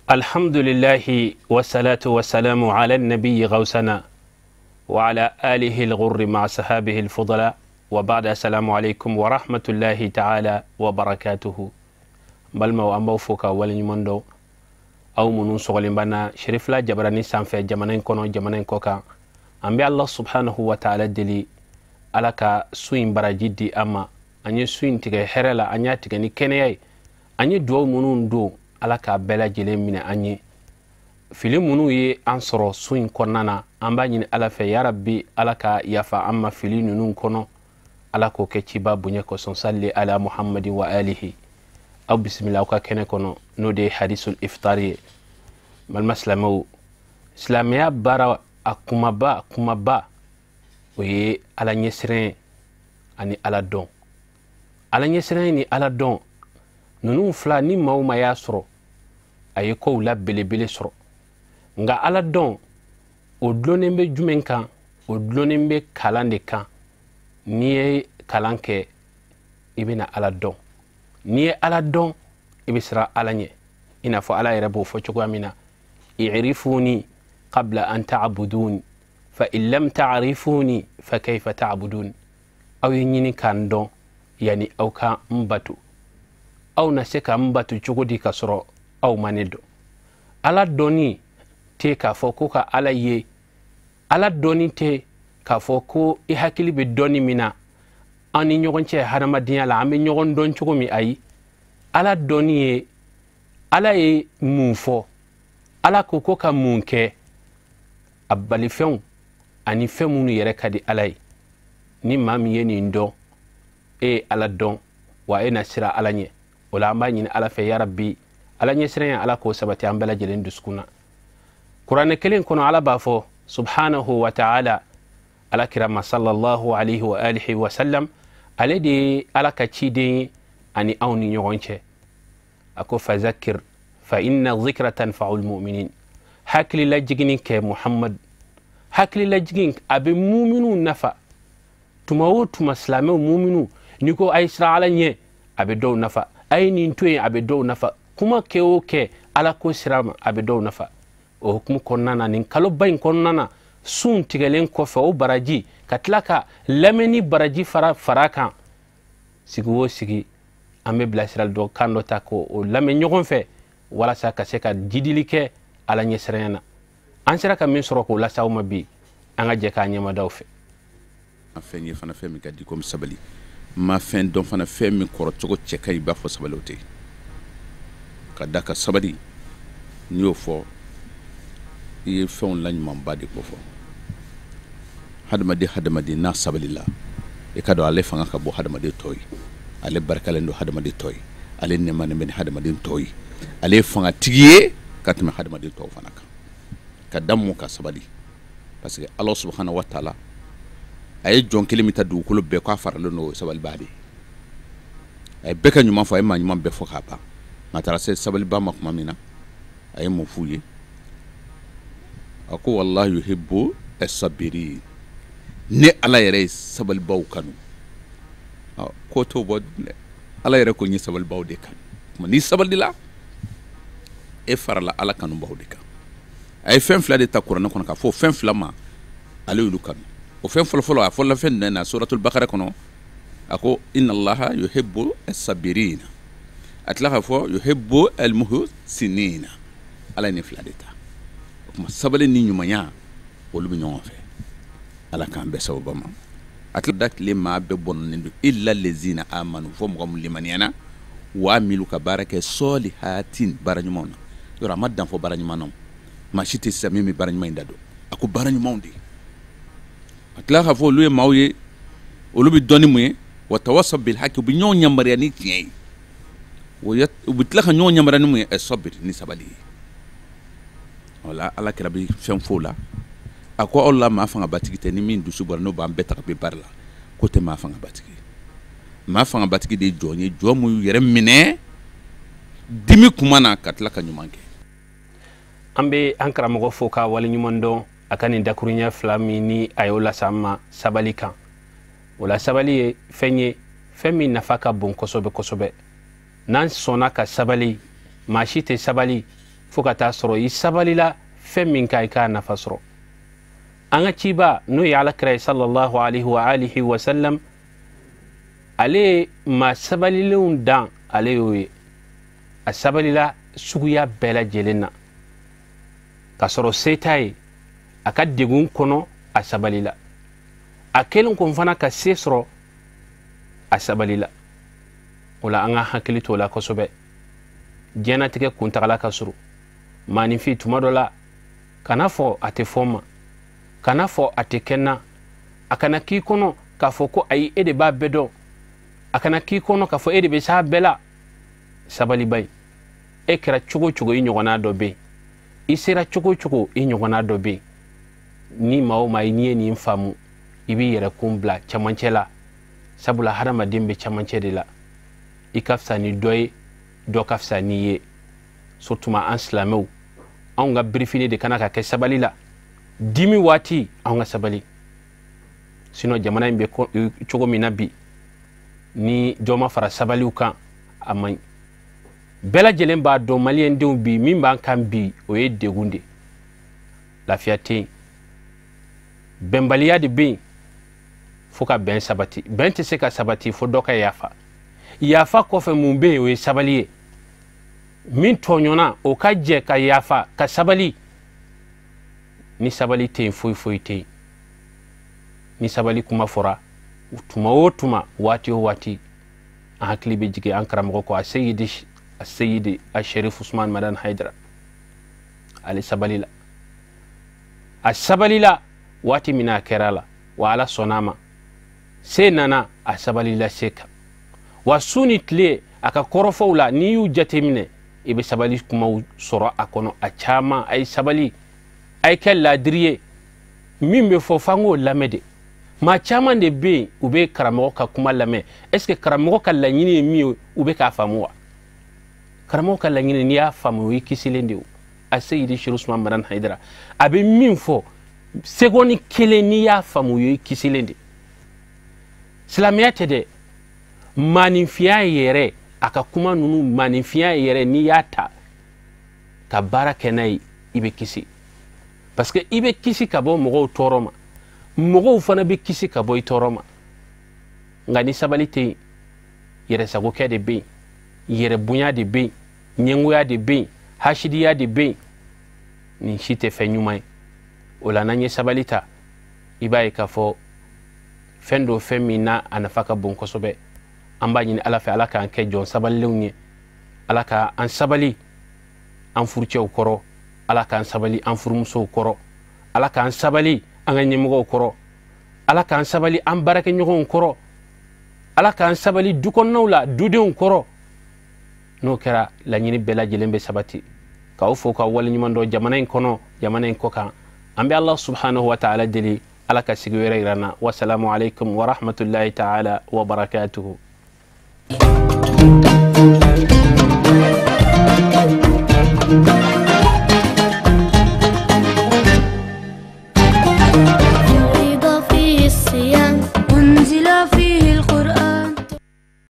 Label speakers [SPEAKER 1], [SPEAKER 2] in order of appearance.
[SPEAKER 1] الحمد لله والصلاة والسلام على النبي غوثنا وعلى آله الغر مع صحابه الفضلاء وبعد. السلام عليكم ورحمة الله تعالى وبركاته. بلما وأمبو فوكا ولنمندو أو منون سغلين بنا شريف لا جبراني سانفي جمانين كونو جمانين كوكا أمبي الله سبحانه وتعالى دلي ألاكا سوين براجيدي أما أني سوين تيغي حرلا أني تيغي كينياي أني دو منون دو alaka bela jele mina anye fili munu ye ansoro suin konana amba nyini ala fe ya rabbi alaka yafa amma fili nunun kono alako ke ciba bunye ko son salli ala muhammadin wa alihi aw bismillah ka kene kono no de hadisul iftari mal maslamu islamia bara akuma ba oye ala nyesren ani ala don ala nyesren ni ala don nunu fla ni mauma ya soro aye ko la belebele soro nga ala don o dlonembe jumen kan o dlonembe kalande kan ni kalanke ibina ala don ni ala don ibisra ala nye ina fo ala yarabu fo choko amina i'rifuni qabla an ta'budun fa in lam ta'rifuni fa kayfa ta'budun aw yini kan don yani aw ka mbatu aw na se ka mbatu chugudi ka soro aw manedo ala doni te ka fo ko ka ala ye ala doni te ka fo ko I hakili be doni mina ani nyogon che hadamadiya la ambe nyogon don chugumi ayi ala doni ye ala ye mun fo ala ko ko ka mun ke abali fen ani femunu yere kadi alay ni mami ye ni ndo ala don wa nasira ala nye wala amba nyini ala fe ya rabbi ala nyesren ala ko sabati ambala jelen duskuna qur'an kelen kono ala bafo subhanahu wa ta'ala ala kirama sallallahu alayhi wa alihi wa sallam aledi ala ka cide ani awni nyogonche ako fazakir fa inna dhikra tanfa'ul mu'minin hakli la jigini ke muhammad hakli la jigin abe mu'minu nafa tumawo tumaslame mu'minu niko aisra ala nye abe do nafa ayni ntoy abe do nafa kuma kewo ke ala ko sirama abe do nafa o hukum konnana nin kalo bayin konnana sun tigelen ko fa o baraji katlaka lameni baraji faraka sigwo sigi ambe blasiral do kando tako o lame nyogon fe wala sa ka se ka jidilike ala nyesrena ansira ka min soro ko la sawma bi anga je ka nyama dawfe afenye fana fe mi kadi kom sabali ma fen don fana fe mi koro togo chekay ba fo sabalote kadaka sabali niyo fo ye fon lañ mam badi ko fo hadamadi na sabalila e kado ale fanga ka bo hadamadi toy ale barkale ndo hadamadi toy ale ne man men hadamadi toy ale fanga tigiye katme hadamadi to fana ka damu ka sabali parce que Allah subhanahu wa ta'ala ay jon kilimita du ko be ko faralo no sabal badi ay beka nyuma fo ay ma nyuma be fo ka ba matara se sabal ba makuma mina ay mo fuye ako wallahi yuhibbu as-sabirin ne ala yare sabal baw kanu ko to bod ala yare ko ni sabal baw de kan ni sabal dila e farala ala kanu baw de kan ay fen fla de takura ko ka fo fen fla ma ala yulu kanu o fen folo a fola fen na suratul baqara kono ako inna allaha yuhibbu as-sabirin atlaha fo yuhibbu al-muhsinin ala ni fla de ta kuma sabale ni nyumanya wolu bi ñoo fe ala kan be sababa ma atladak le ma be bon nindu illa allazina amanu fo mo limaniyana wa amilu ka baraka solihatin baranyumona yora maddan fo baranyumana ma shiti samimi baranyuma indado aku baranyumawndi atlaha fo luye mawye wolu bi doni muye wa tawassab bil haqqi bi ñoo ñambare ni tiey wo yat bitlaha ñoo ñambare ni muye as-sabr ni sabali wala ala kirabi fen fola ako Allah ma fanga batigi te ni min du subara no ba mbeta be barla ko te ma fanga batigi de joni jomu yere mine dimi kuma na katla ka nyumanke ambe ankara mogo foka wali nyumondo akani dakurunya flami ni ayola sama sabali kan wala sabali ye fenye nafaka bon kosobe nan sona ka sabali mashite sabali foka ta soro yi sabali la femi kai ka nafa soro anga ciba no ya ala kira sallallahu alaihi wa alihi wa sallam ale ma sabali leun dan ale yoye a sabali la suguya bela jelena ka soro setai aka degun kono a sabali la a kelin kun fana ka se soro a sabali la wala anga hakili to la kosobe jena tike kuntagala ka suru manifi tumadola kana fo ate foma kana fo ate kenna akana ki kono ka fo ko ayi ede ba bedo akana ki kono ka fo ede be sa bela sabali bay ekra chugo yi nyogona do be isira chugo yi nyogona do be ni mawo mai ni famu ibi yere kumbla chamancela sabula harama dimbe chamancede la ikafsa ni doy do kafsa ni ye surtout ma anslamew on ga briefini de kanaka ke sabali la dimi wati on ga sabali sino jamana imbe chugo minabi ni joma fara sabali ukan amay bela jelen ba do malien de bi mimba kan bi o ye degunde la fiaté bembaliya de bin foka ben sabati ben te se ka sabati fo doka yafa ko fe mumbe o ye sabali min tonyona o ka je ka yafa ka sabali ni sabali te foi te ni sabali kuma fora tuma wati hakli be jige ankara mo ko السيد الشريف عثمان مدان حيدر على سبليلا السبليلا واتي منا كرالا وعلى صناما سينانا السبليلا سيكا وسوني تلي اكا كورفولا نيو جاتيمني ibe sabali kuma soro akono achama ay sabali ay kella driye mimbe fo fango lamede ma chama de be ube karamo ka kuma lame est ce que karamo ka la nyini mi ube ka famuwa karamo ka la nyini ni ya famu wi kisilende a sayyidi shirusman madan haidara abe min fo segoni kele ni ya famu wi kisilende islamiyate de manifia yere aka kuma nunu manifia yere ni yata ka baraka nay ibe kisi parce que ibe kisi ka bo mogo toroma mogo fana be kisi ka bo toroma ngani sabalite yere sago ke de be yere bunya de be nyenguya de be hashidiya de be ni shite fenyumai ola nanye sabalita ibaye ka fo fendo femina anafaka bon kosobe amba nyini ala fe ala ka anke jon saballewnye ala ka an sabali an furche ukoro ala ka an sabali an furmuso ukoro ala ka an sabali an ganyemugo ukoro ala ka an sabali an barake nyogo ukoro ala ka an sabali dukon nawla dude ukoro no kera la nyini bela jelembe sabati ka ufo ka wal nyumando jamana en kono jamana en koka ambe allah subhanahu wa ta'ala deli ala ka sigwere irana wassalamu alaikum wa rahmatullahi ta'ala wa barakatuhu.